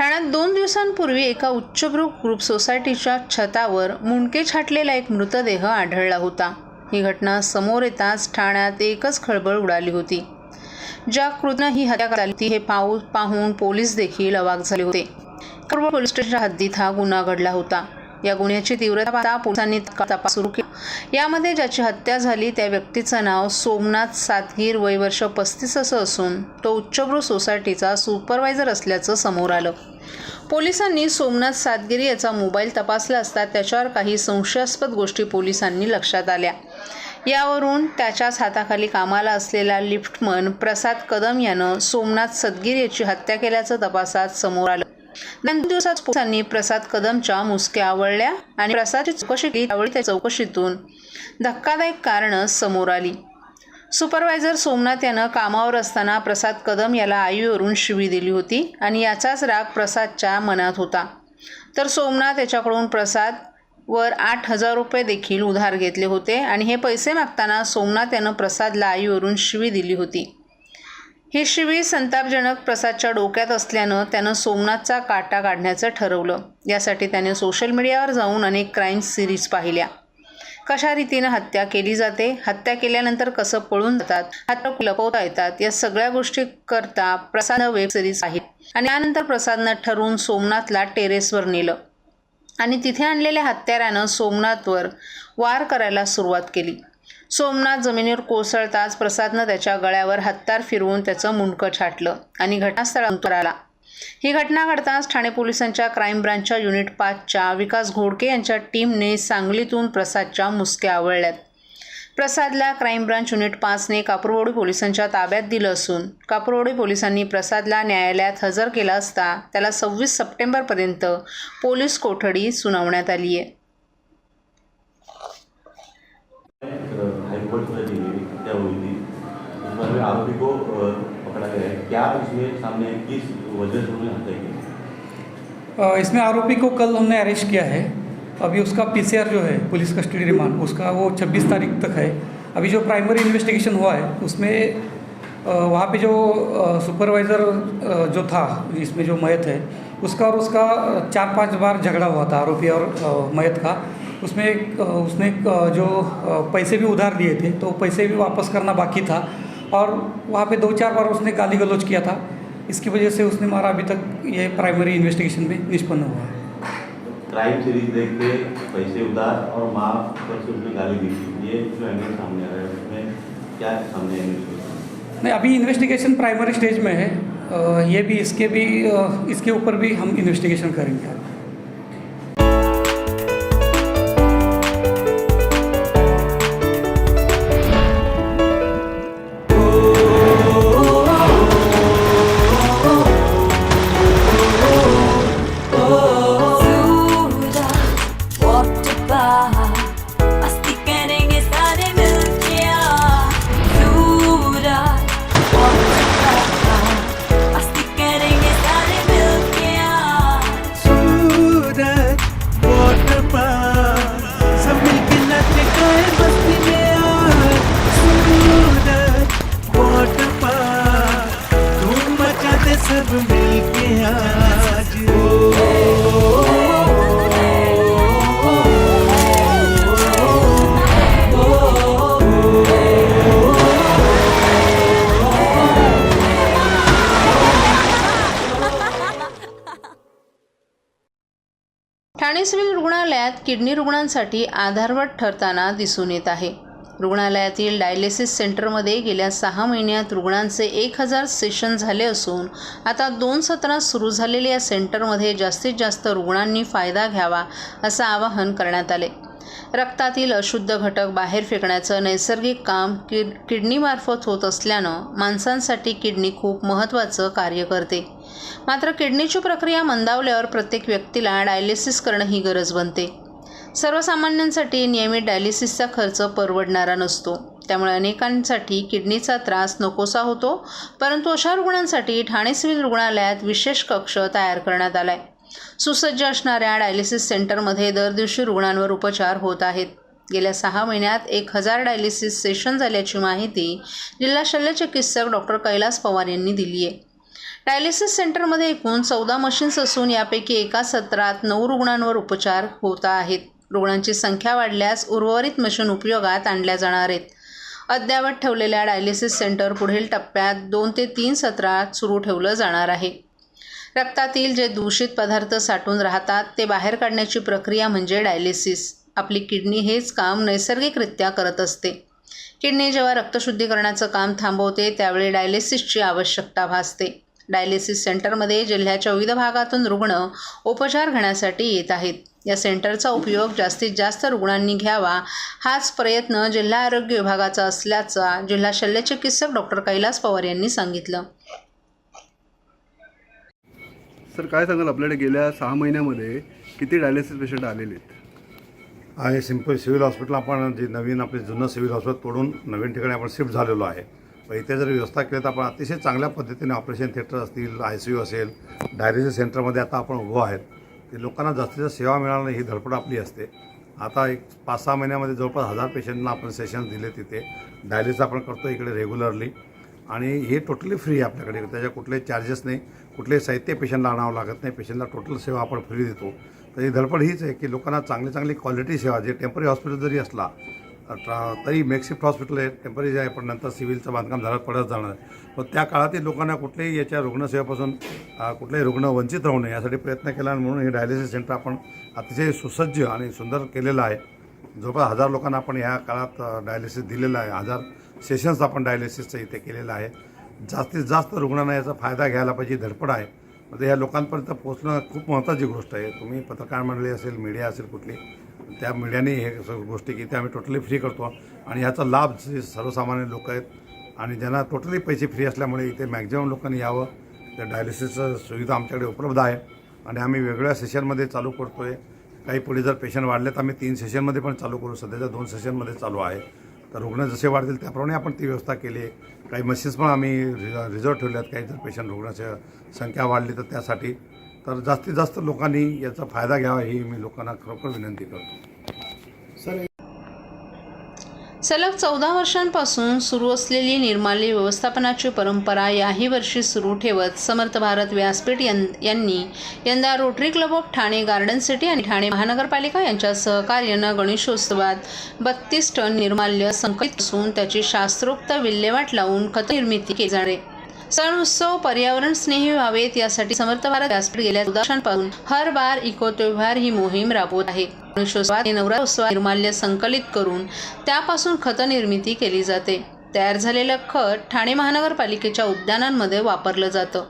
ठाण्यात 2 दिवसांपूर्वी एका उच्चभ्रू ग्रुप सोसायटीच्या छतावर मुंडके छाटलेला एक मृतदेह आढळला होता। ही घटना समोर येताच ठाण्यात एकच खळबळ उडाली होती। ज्या कृत्याने ही हत्या झाली होती हे पाहून पोलीस देखील अवाक झाले होते। पोलीस स्टेशनच्या हद्दीत हा गुन्हा घडला होता। या गुन्ह्याची तीव्रता पाहता पोलिसांनी तपास सुरू केला। यामध्ये ज्याची हत्या झाली त्या व्यक्तीचं नाव सोमनाथ सातगीर, वय वर्ष 35 असं असून तो उच्चभ्रू सोसायटीचा सुपरवायझर असल्याचं समोर आलं। पोलिसांनी सोमनाथ सातगिरी याचा मोबाईल तपासला असता त्याच्यावर काही संशयास्पद गोष्टी पोलिसांनी लक्षात आल्या। यावरून त्याच्याच हाताखाली कामाला असलेला लिफ्टमन प्रसाद कदम यानं सोमनाथ सातगिर याची हत्या केल्याचं तपासात समोर आलं। 2 दिवसात पोलिसांनी प्रसाद कदमच्या मुसक्या आवळल्या आणि प्रसादची चौकशी केली। त्यावेळी त्या चौकशीतून धक्कादायक कारणं समोर आली। सुपरवायझर सोमनाथ यानं कामावर असताना प्रसाद कदम याला आईवरून शिवी दिली होती आणि याचाच राग प्रसादच्या मनात होता। तर सोमनाथ याच्याकडून प्रसादवर 8,000 रुपये देखील उधार घेतले होते आणि हे पैसे मागताना सोमनाथ यानं प्रसादला आईवरून शिवी दिली होती। ही शिवी संतापजनक प्रसादच्या डोक्यात असल्यानं त्यानं सोमनाथचा काटा काढण्याचं ठरवलं। यासाठी त्याने सोशल मीडियावर जाऊन अनेक क्राईम सिरीज पाहिल्या। कशा रीतीनं हत्या केली जाते, हत्या केल्यानंतर कसं पळून जातात, हत्या लपवता येतात, या सगळ्या गोष्टी करता प्रसादनं वेब सिरीज पाहिली आणि त्यानंतर प्रसादनं ठरवून सोमनाथला टेरेसवर नेलं आणि तिथे आणलेल्या हत्यारानं सोमनाथवर वार करायला सुरुवात केली। सोमनाथ जमिनीवर कोसळताच प्रसादनं त्याच्या गळ्यावर हत्यार फिरवून त्याचं मुंडकं छाटलं आणि घटनास्थळावर आला। ही घटना घडताच ठाणे पोलिसांच्या क्राईम ब्रांचच्या युनिट 5च्या विकास घोडके यांच्या टीमने सांगलीतून प्रसादच्या मुसक्या आवळल्यात। प्रसादला क्राईम ब्रांच युनिट 5ने कापूरवाडी पोलिसांच्या ताब्यात दिलं असून कापूरवाडी पोलिसांनी प्रसादला न्यायालयात हजर केला असता त्याला 26 सप्टेंबरपर्यंत पोलीस कोठडी सुनावण्यात आली आहे। आरोपी को पकड़ा गया है, क्या इसमें सामने किस वजह से उन्होंने हत्या की? इसमें आरोपी को कल हमने अरेस्ट किया है। अभी उसका पीसीआर जो है पुलिस कस्टडी रिमांड उसका वो 26 तारीख तक है। अभी जो प्राइमरी इन्वेस्टिगेशन हुआ है उसमें वहाँ पे जो सुपरवाइज़र जो था जिसमें जो मयत है उसका और उसका 4-5 बार झगड़ा हुआ था आरोपी और मयत का। उसमें उसने जो पैसे भी उधार दिए थे तो पैसे भी वापस करना बाकी था और वहाँ पे 2-4 बार उसने गाली गलौज किया था। इसकी वजह से उसने मारा। अभी तक ये प्राइमरी इन्वेस्टिगेशन में निष्पन्न हुआ है। क्राइम सीरीज देख के पैसे उधार और माँ पर से उसने गाली दी थी, ये जो एंगल सामने आ रहा है उसमें क्या सामने है? नहीं, अभी इन्वेस्टिगेशन प्राइमरी स्टेज में है। ये भी इसके ऊपर भी हम इन्वेस्टिगेशन करेंगे। सब मिलके आज ठाणे सिव्हिल रुग्णालयात किडनी रुग्णांसाठी आधारवड ठरताना दिसून येत आहे। रुग्णालयातील डायलिसिस सेंटरमध्ये गेल्या 6 महिन्यात रुग्णांचे 1000 सेशन झाले असून आता 2 सत्रात सुरू झालेल्या या सेंटरमध्ये जास्तीत जास्त रुग्णांनी फायदा घ्यावा असं आवाहन करण्यात आले। रक्तातील अशुद्ध घटक बाहेर फेकण्याचं नैसर्गिक काम किडनीमार्फत होत असल्यानं माणसांसाठी किडनी खूप महत्त्वाचं कार्य करते। मात्र किडनीची प्रक्रिया मंदावल्यावर प्रत्येक व्यक्तीला डायलिसिस करणं ही गरज बनते। सर्वसामान्यांसाठी नियमित डायलिसिसचा खर्च परवडणारा नसतो, त्यामुळे अनेकांसाठी किडनीचा त्रास नकोसा होतो। परंतु अशा रुग्णांसाठी ठाणे सिव्हिल रुग्णालयात विशेष कक्ष तयार करण्यात आला आहे। सुसज्ज असणाऱ्या डायलिसिस सेंटरमध्ये दर दिवशी रुग्णांवर उपचार होत आहेत। गेल्या 6 महिन्यात 1000 डायलिसिस सेशन झाल्याची माहिती जिल्हा शल्यचिकित्सक डॉक्टर कैलास पवार यांनी दिली आहे। डायलिसिस सेंटरमध्ये एकूण 14 मशीन्स असून यापैकी एका सत्रात 9 रुग्णांवर उपचार होत आहेत. रुग्णांची संख्या वाढल्यास उर्वरित मशीन उपयोगात आणल्या जाणार आहेत. अद्ययावत ठेवलेल्या डायलिसिस सेंटर पुढील टप्प्यात 2 ते 3 सत्रात सुरू ठेवलं जाणार आहे. रक्तातील जे दूषित पदार्थ साठून राहतात ते बाहेर काढण्याची प्रक्रिया म्हणजे डायलिसिस. आपली किडनी हेच काम नैसर्गिकरित्या करत असते. किडनी जेव्हा रक्तशुद्धीकरणाचं काम थांबवते त्यावेळी डायलिसिसची आवश्यकता भासते. डायलिसिस सेंटरमध्ये जिल्ह्याच्या विविध भागातून रुग्ण उपचार घेण्यासाठी येत आहेत. या सेंटरचा उपयोग जास्तीत जास्त रुग्णांनी घ्यावा हाच प्रयत्न जिल्हा आरोग्य विभागाचा असल्याचा जिल्हा शल्यचिकित्सक डॉक्टर कैलास पवार यांनी सांगितलं. सर, काय सांगाल, आपल्याकडे गेल्या 6 महिन्यामध्ये किती डायलिसिस पेशंट आलेले आहेत? आहे सिम्पल सिव्हिल हॉस्पिटल आपण जे नवीन आपले जुनं सिव्हिल हॉस्पिटल तोडून नवीन ठिकाणी आपण शिफ्ट झालेलो आहे. व इथे जर व्यवस्था केली तर आपण अतिशय चांगल्या पद्धतीने ऑपरेशन थिएटर असतील, ICU असेल, डायलिसिस सेंटरमध्ये आता आपण उभं आहेत. ते लोकांना जास्तीत जास्त सेवा मिळाली ही धडपड आपली असते. आता एक 5-6 महिन्यामध्ये जवळपास 1000 पेशंटना आपण सेशन्स दिले. तिथे डायलिसिस आपण करतो इकडे रेग्युलरली आणि हे टोटली फ्री आहे आपल्याकडे. त्याच्या कुठलेही चार्जेस नाही, कुठलेही साहित्य पेशंटला आणावं लागत नाही. पेशंटला टोटल सेवा आपण फ्री देतो. तर ही धडपड हीच आहे की लोकांना चांगली क्वालिटी सेवा, जे टेम्पररी हॉस्पिटल जरी असला तरी मेकशिफ्ट हॉस्पिटल आहे, टेम्पररी आहे, पण नंतर सिव्हिलचं बांधकाम झालं पडत जाणार आहे. पण त्या काळातील लोकांना कुठल्याही याच्या रुग्णसेवेपासून कुठलेही रुग्ण वंचित राहू नये यासाठी प्रयत्न केला आणि म्हणून हे डायलिसिस सेंटर आपण अतिशय सुसज्ज आणि सुंदर केलेलं आहे. जवळपास 1000 लोकांना आपण ह्या काळात डायलिसिस दिलेलं आहे. 1000 सेशन्स आपण डायलिसिसचं इथे केलेलं आहे. जास्तीत जास्त रुग्णांना याचा फायदा घ्यायला पाहिजे धडपड आहे. म्हणजे ह्या लोकांपर्यंत पोहोचणं खूप महत्त्वाची गोष्ट आहे. तुम्ही पत्रकार मंडळी असेल, मीडिया असेल कुठली, त्या मीडियाने हे गोष्टी की ते आम्ही टोटली फ्री करतो आणि ह्याचा लाभ जे सर्वसामान्य लोक आहेत आणि ज्यांना टोटली पैसे फ्री असल्यामुळे इथे मॅक्झिमम लोकांनी यावं. त्या डायलिसिसचं सुविधा आमच्याकडे उपलब्ध आहे आणि आम्ही वेगळ्या सेशनमध्ये चालू करतो आहे. काही पुढे जर पेशंट वाढले तर आम्ही 3 सेशनमध्ये पण चालू करू. सध्याच्या 2 सेशनमध्ये चालू आहे. तर रुग्ण जसे वाढतील त्याप्रमाणे आपण ती व्यवस्था केली आहे. काही मशीन्स पण आम्ही रिझर्व ठेवल्यात. काही जर पेशंट रुग्णाची संख्या वाढली तर त्यासाठी. तर जास्तीत जास्त लोकांनी याचा फायदा घ्यावा ही मी लोकांना खरोखर विनंती करतो. सलग 14 वर्षांपासून सुरू असलेली निर्माल्य व्यवस्थापनाची परंपरा याही वर्षी सुरू ठेवत समर्थ भारत व्यासपीठ यांनी यंदा rotary club of Thane garden city आणि ठाणे महानगरपालिका यांच्या सहकार्यानं गणेशोत्सवात 32 टन निर्माल्य संकलित असून त्याची शास्त्रोक्त विल्हेवाट लावून खत निर्मिती केली जाणार आहे. सण उत्सव पर्यावरण स्नेही व्हावेत यासाठी समर्थ भारत व्यासपीठ गेल्या 14 वर्षांपासून हर बार इको त्योहार ही मोहीम राबवत आहे. गणेशोत्सवात आणि नवरात्रोत्सवात निर्माल्य संकलित करून त्यापासून खत निर्मिती केली जाते. तयार झालेलं खत ठाणे महानगरपालिकेच्या उद्यानांमध्ये वापरलं जातं.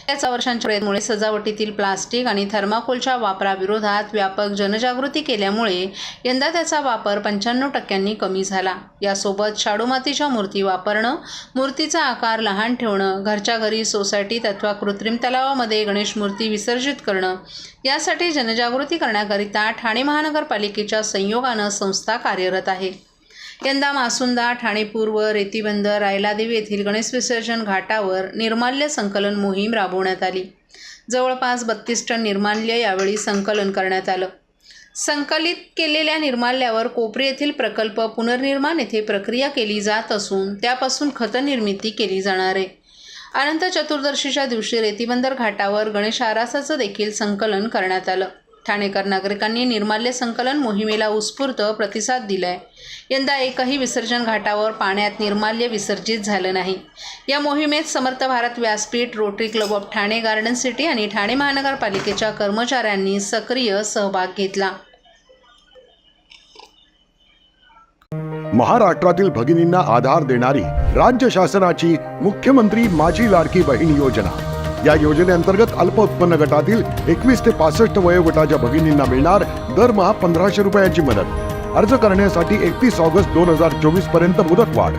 याच वर्षांच्या प्रयत्नामुळे सजावटीतील प्लास्टिक आणि थर्माकोलच्या वापराविरोधात व्यापक जनजागृती केल्यामुळे यंदा त्याचा वापर 95% कमी झाला. यासोबत शाडू मातीच्या मूर्ती वापरणं, मूर्तीचा आकार लहान ठेवणं, घरच्या घरी, सोसायटीत अथवा कृत्रिम तलावामध्ये गणेश मूर्ती विसर्जित करणं यासाठी जनजागृती करण्याकरिता ठाणे महानगरपालिकेच्या संयोगानं संस्था कार्यरत आहे. यंदा मासुंदा, ठाणे पूर्व, रेतीबंद, रायलादेवी येथील गणेश विसर्जन घाटावर निर्माल्य संकलन मोहीम राबवण्यात आली. जवळपास 32 टन निर्माल्य यावेळी संकलन करण्यात आलं. संकलित केलेल्या निर्माल्यावर कोपरी येथील प्रकल्प पुनर्निर्माण येथे प्रक्रिया केली जात असून त्यापासून खत निर्मिती केली जाणार आहे. अनंत चतुर्दशीच्या दिवशी रेतीबंदर घाटावर गणेश आरासाचं देखील संकलन करण्यात आलं. ठाणेकर नागरिकांनी निर्माल्य संकलन मोहिमेला उत्स्फूर्त प्रतिसाद दिलाय. यंदा एकही विसर्जन घाटावर पाण्यात निर्माल्य विसर्जित झालं नाही. या मोहिमेत समर्थ भारत व्यासपीठ, rotary club of Thane garden city आणि ठाणे महानगरपालिकेच्या कर्मचाऱ्यांनी सक्रिय सहभाग घेतला. महाराष्ट्रातील भगिनींना आधार देणारी राज्य शासनाची मुख्यमंत्री माझी लाडकी बहीण योजना. या योजनेअंतर्गत अल्प उत्पन्न गटातील 21 ते 65 वयोगटाच्या भगिनींना मिळणार दरमहा 1500 रुपयाची मदत. अर्ज करण्यासाठी 31 ऑगस्ट 2024 पर्यंत मुदतवाढ.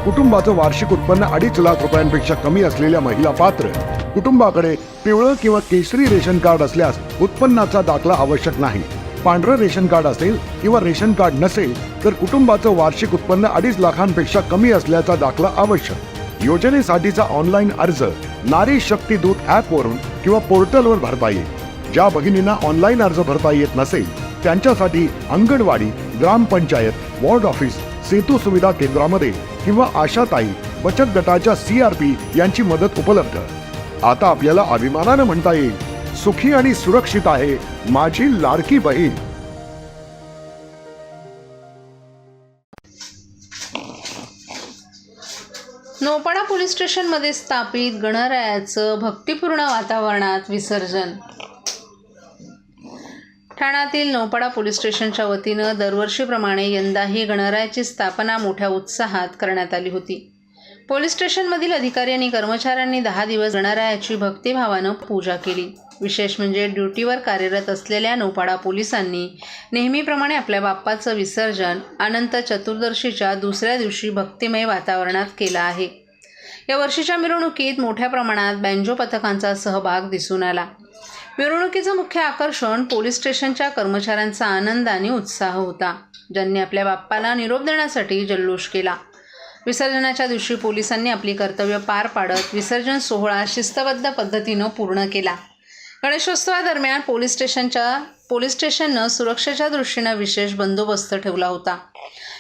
कुटुंबाचं वार्षिक उत्पन्न 2.5 लाख रुपयांपेक्षा कमी असलेल्या महिला पात्र. कुटुंबाकडे पिवळं किंवा केशरी रेशन कार्ड असल्यास उत्पन्नाचा दाखला आवश्यक नाही. पांढरं रेशन कार्ड असेल किंवा रेशन कार्ड नसेल तर कुटुंबाचं वार्षिक उत्पन्न 2.5 लाखांपेक्षा कमी असल्याचा दाखला आवश्यक. योजनेसाठीचा ऑनलाईन अर्ज नारी शक्ती दूत ॲपवरून किंवा पोर्टलवर भरता येईल. ज्या भगिनींना ऑनलाईन अर्ज भरता येत नसेल त्यांच्यासाठी अंगणवाडी, ग्रामपंचायत, वॉर्ड ऑफिस, सेतू सुविधा केंद्रामध्ये किंवा आशाताई बचत गटाच्या CRP यांची मदत उपलब्ध. आता आपल्याला अभिमानानं म्हणता येईल, सुखी आणि सुरक्षित आहे माझी लाडकी बहीण. नौपाडा पोलीस स्टेशनमध्ये स्थापित गणरायाचं भक्तिपूर्ण वातावरणात विसर्जन. ठाण्यातील नौपाडा पोलीस स्टेशनच्या वतीनं दरवर्षीप्रमाणे यंदाही गणरायाची स्थापना मोठ्या उत्साहात करण्यात आली होती. पोलीस स्टेशनमधील अधिकारी आणि कर्मचाऱ्यांनी 10 दिवस गणरायाची भक्तिभावानं पूजा केली. विशेष म्हणजे ड्युटीवर कार्यरत असलेल्या नौपाडा पोलिसांनी नेहमीप्रमाणे आपल्या बाप्पाचं विसर्जन अनंत चतुर्दशीच्या दुसऱ्या दिवशी भक्तिमय वातावरणात केलं आहे. या वर्षीच्या मिरवणुकीत मोठ्या प्रमाणात बँजो पथकांचा सहभाग दिसून आला. मिरवणुकीचं मुख्य आकर्षण पोलीस स्टेशनच्या कर्मचाऱ्यांचा आनंद आणि उत्साह होता, ज्यांनी आपल्या बाप्पाला निरोप देण्यासाठी जल्लोष केला. विसर्जनाच्या दिवशी पोलिसांनी आपली कर्तव्य पार पाडत विसर्जन सोहळा शिस्तबद्ध पद्धतीनं पूर्ण केला. गणेशोत्सवादरम्यान पोलीस स्टेशननं सुरक्षेच्या दृष्टीनं विशेष बंदोबस्त ठेवला होता.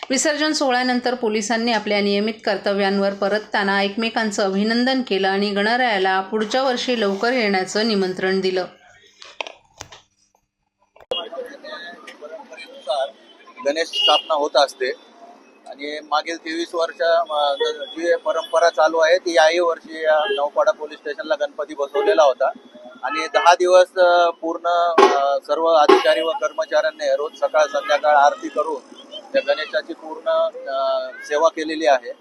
विसर्जन सोहळ्यानंतर पोलिसांनी आपल्या नियमित कर्तव्यांवर परतताना एकमेकांचं अभिनंदन केलं आणि गणरायाला पुढच्या वर्षी लवकर येण्याचं निमंत्रण दिलं. गणेश स्थापना होत असते आणि मागील 23 वर्ष जी परंपरा चालू आहे ती याही वर्षी या नौपाडा पोलीस स्टेशनला गणपती बसवलेला होता आणि 10 दिवस पूर्ण सर्व अधिकारी व कर्मचाऱ्यांनी रोज सकाळ संध्याकाळ आरती करून त्या गणेशाची पूर्ण सेवा केलेली आहे.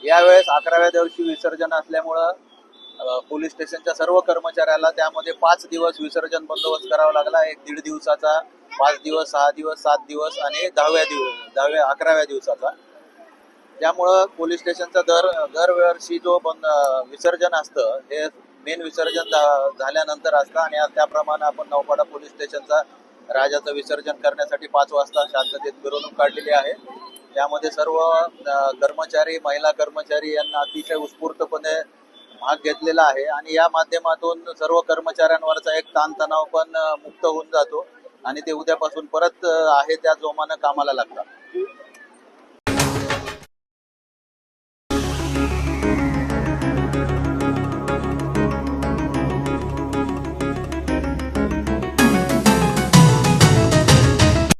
यावेळेस 11व्या दिवशी विसर्जन असल्यामुळं पोलीस स्टेशनच्या सर्व कर्मचाऱ्याला त्यामध्ये 5 दिवस विसर्जन बंदोबस्त करावा लागला. 1-1.5 दिवसाचा, 5 दिवस, 6 दिवस, 7 दिवस आणि 11व्या दिवसाचा. त्यामुळं पोलीस स्टेशनचा दरवर्षी जो विसर्जन असतं हे मेन विसर्जन झाल्यानंतर असतं आणि त्याप्रमाणे आपण नौपाडा पोलीस स्टेशनचा राजाचं विसर्जन करण्यासाठी 5 वाजता शांततेत मिरवणूक काढलेली आहे. त्यामध्ये सर्व कर्मचारी, महिला कर्मचारी यांना अतिशय उत्स्फूर्तपणे भाग घेतलेला आहे आणि या माध्यमातून सर्व कर्मचाऱ्यांवरचा एक ताणतणाव पण मुक्त होऊन जातो आणि ते उद्यापासून परत आहे त्या जोमानं कामाला लागतात.